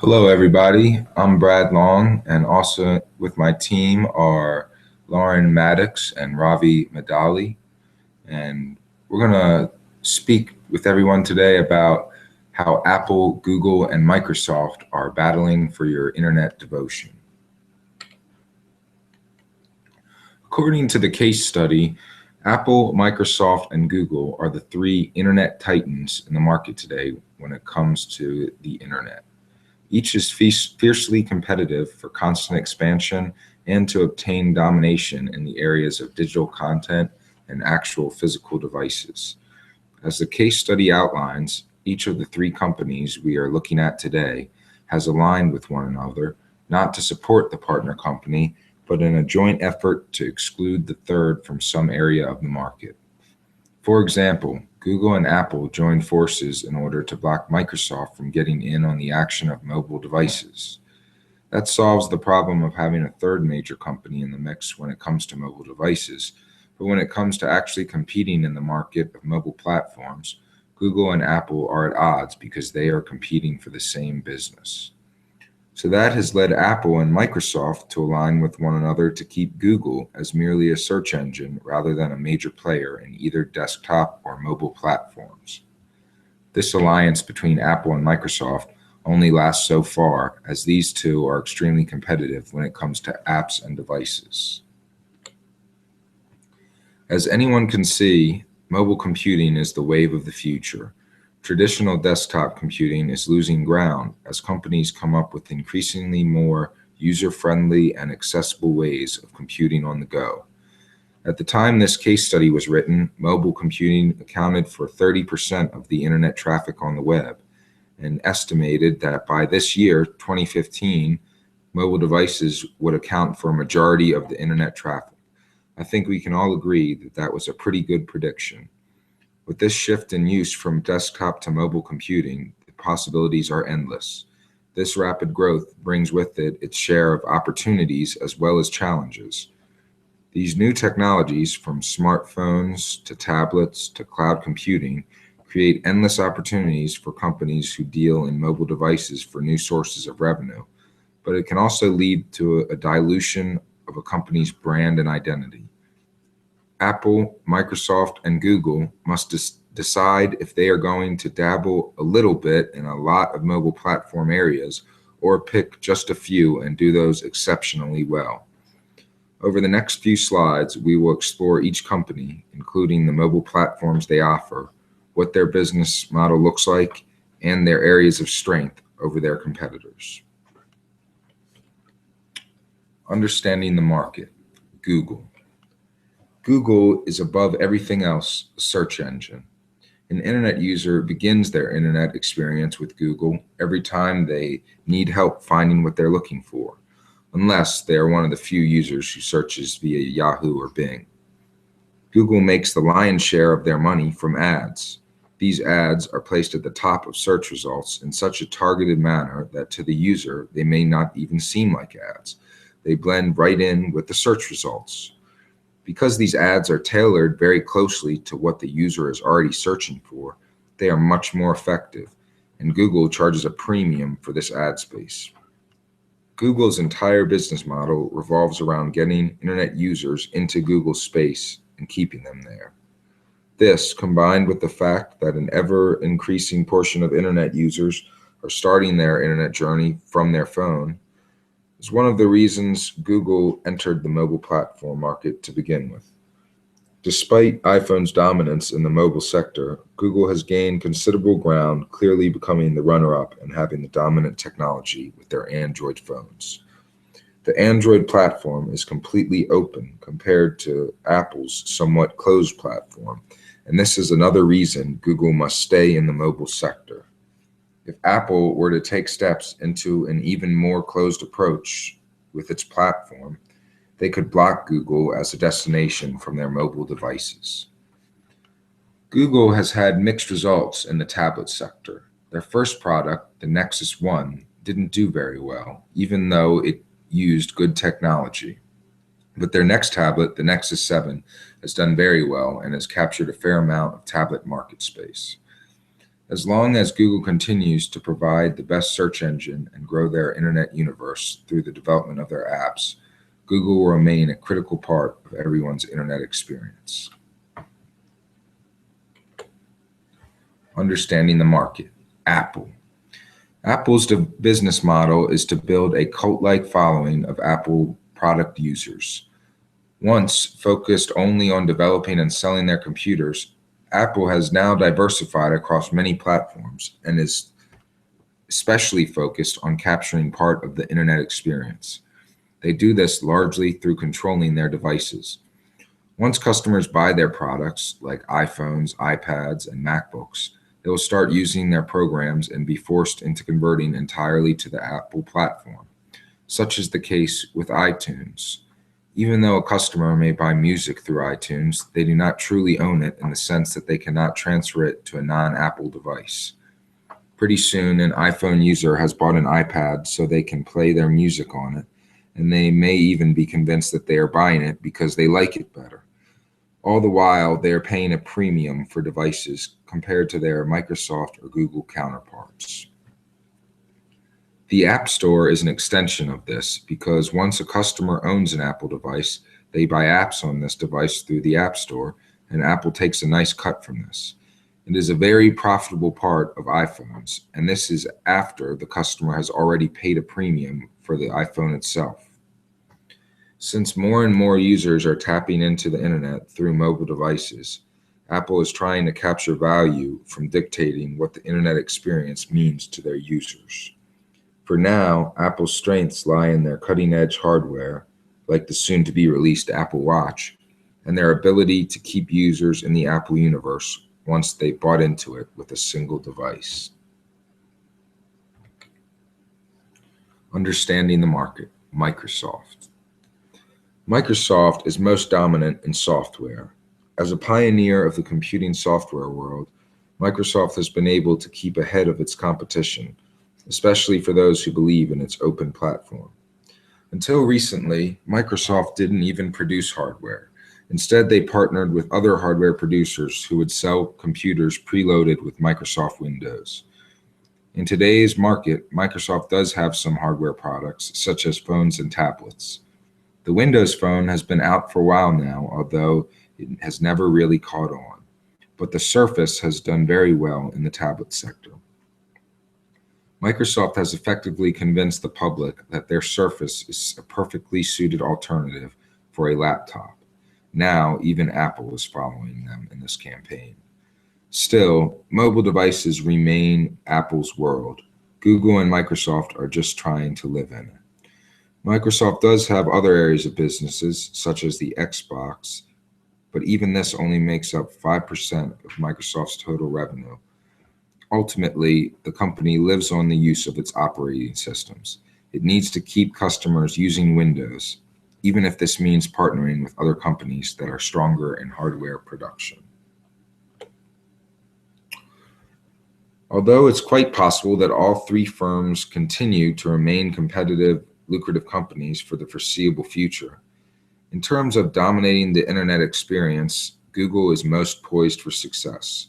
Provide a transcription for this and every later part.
Hello, everybody. I'm Brad Long, and also with my team are Lauren Maddox and Ravi Madali. And we're going to speak with everyone today about how Apple, Google, and Microsoft are battling for your internet devotion. According to the case study, Apple, Microsoft, and Google are the three internet titans in the market today when it comes to the internet. Each is fiercely competitive for constant expansion and to obtain domination in the areas of digital content and actual physical devices. As the case study outlines, each of the three companies we are looking at today has aligned with one another, not to support the partner company, but in a joint effort to exclude the third from some area of the market. For example, Google and Apple joined forces in order to block Microsoft from getting in on the action of mobile devices. That solves the problem of having a third major company in the mix when it comes to mobile devices. But when it comes to actually competing in the market of mobile platforms, Google and Apple are at odds because they are competing for the same business. So that has led Apple and Microsoft to align with one another to keep Google as merely a search engine rather than a major player in either desktop or mobile platforms. This alliance between Apple and Microsoft only lasts so far, as these two are extremely competitive when it comes to apps and devices. As anyone can see, mobile computing is the wave of the future. Traditional desktop computing is losing ground as companies come up with increasingly more user-friendly and accessible ways of computing on the go. At the time this case study was written, mobile computing accounted for 30% of the internet traffic on the web, and estimated that by this year, 2015, mobile devices would account for a majority of the internet traffic. I think we can all agree that that was a pretty good prediction. With this shift in use from desktop to mobile computing, the possibilities are endless. This rapid growth brings with it its share of opportunities as well as challenges. These new technologies, from smartphones to tablets to cloud computing, create endless opportunities for companies who deal in mobile devices for new sources of revenue, but it can also lead to a dilution of a company's brand and identity. Apple, Microsoft, and Google must decide if they are going to dabble a little bit in a lot of mobile platform areas or pick just a few and do those exceptionally well. Over the next few slides, we will explore each company, including the mobile platforms they offer, what their business model looks like, and their areas of strength over their competitors. Understanding the market. Google. Google is above everything else a search engine. An internet user begins their internet experience with Google every time they need help finding what they're looking for, unless they are one of the few users who searches via Yahoo or Bing. Google makes the lion's share of their money from ads. These ads are placed at the top of search results in such a targeted manner that to the user they may not even seem like ads. They blend right in with the search results. Because these ads are tailored very closely to what the user is already searching for, they are much more effective, and Google charges a premium for this ad space. Google's entire business model revolves around getting internet users into Google's space and keeping them there. This, combined with the fact that an ever-increasing portion of internet users are starting their internet journey from their phone, is one of the reasons Google entered the mobile platform market to begin with. Despite iPhone's dominance in the mobile sector, Google has gained considerable ground, clearly becoming the runner-up and having the dominant technology with their Android phones. The Android platform is completely open compared to Apple's somewhat closed platform, and this is another reason Google must stay in the mobile sector. If Apple were to take steps into an even more closed approach with its platform, they could block Google as a destination from their mobile devices. Google has had mixed results in the tablet sector. Their first product, the Nexus One, didn't do very well, even though it used good technology. But their next tablet, the Nexus 7, has done very well and has captured a fair amount of tablet market space. As long as Google continues to provide the best search engine and grow their internet universe through the development of their apps, Google will remain a critical part of everyone's internet experience. Understanding the market. Apple. Apple's business model is to build a cult-like following of Apple product users. Once focused only on developing and selling their computers, Apple has now diversified across many platforms and is especially focused on capturing part of the internet experience. They do this largely through controlling their devices. Once customers buy their products like iPhones, iPads, and MacBooks, they will start using their programs and be forced into converting entirely to the Apple platform. Such is the case with iTunes. Even though a customer may buy music through iTunes, they do not truly own it in the sense that they cannot transfer it to a non-Apple device. Pretty soon, an iPhone user has bought an iPad so they can play their music on it, and they may even be convinced that they are buying it because they like it better. All the while, they are paying a premium for devices compared to their Microsoft or Google counterparts. The App Store is an extension of this because once a customer owns an Apple device, they buy apps on this device through the App Store, and Apple takes a nice cut from this. It is a very profitable part of iPhones, and this is after the customer has already paid a premium for the iPhone itself. Since more and more users are tapping into the internet through mobile devices, Apple is trying to capture value from dictating what the internet experience means to their users. For now, Apple's strengths lie in their cutting-edge hardware, like the soon-to-be released Apple Watch, and their ability to keep users in the Apple universe once they've bought into it with a single device. Understanding the market. Microsoft. Microsoft is most dominant in software. As a pioneer of the computing software world, Microsoft has been able to keep ahead of its competition, especially for those who believe in its open platform. Until recently, Microsoft didn't even produce hardware. Instead, they partnered with other hardware producers who would sell computers preloaded with Microsoft Windows. In today's market, Microsoft does have some hardware products, such as phones and tablets. The Windows Phone has been out for a while now, although it has never really caught on. But the Surface has done very well in the tablet sector. Microsoft has effectively convinced the public that their Surface is a perfectly suited alternative for a laptop. Now, even Apple is following them in this campaign. Still, mobile devices remain Apple's world. Google and Microsoft are just trying to live in it. Microsoft does have other areas of businesses, such as the Xbox, but even this only makes up 5% of Microsoft's total revenue. Ultimately, the company lives on the use of its operating systems. It needs to keep customers using Windows, even if this means partnering with other companies that are stronger in hardware production. Although it's quite possible that all three firms continue to remain competitive, lucrative companies for the foreseeable future, in terms of dominating the internet experience, Google is most poised for success.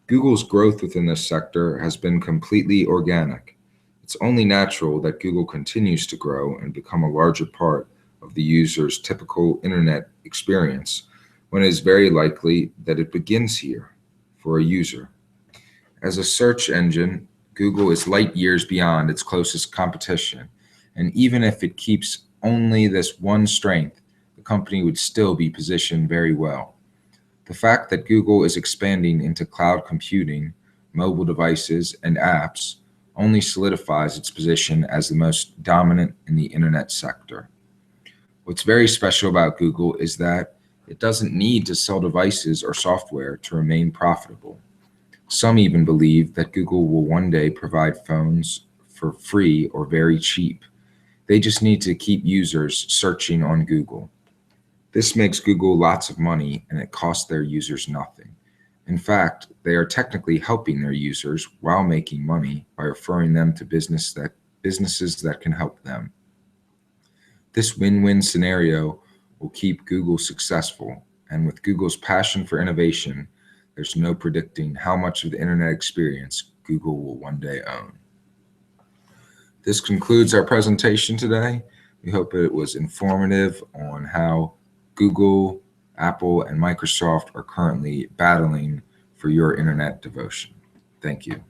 Google's growth within this sector has been completely organic. It's only natural that Google continues to grow and become a larger part of the user's typical internet experience, when it is very likely that it begins here for a user. As a search engine, Google is light years beyond its closest competition, and even if it keeps only this one strength, the company would still be positioned very well. The fact that Google is expanding into cloud computing, mobile devices, and apps only solidifies its position as the most dominant in the internet sector. What's very special about Google is that it doesn't need to sell devices or software to remain profitable. Some even believe that Google will one day provide phones for free or very cheap. They just need to keep users searching on Google. This makes Google lots of money, and it costs their users nothing. In fact, they are technically helping their users while making money by referring them to businesses that can help them. This win-win scenario will keep Google successful, and with Google's passion for innovation, There's no predicting how much of the internet experience Google will one day own. This concludes our presentation today. We hope it was informative on how Google, Apple, and Microsoft are currently battling for your internet devotion. Thank you.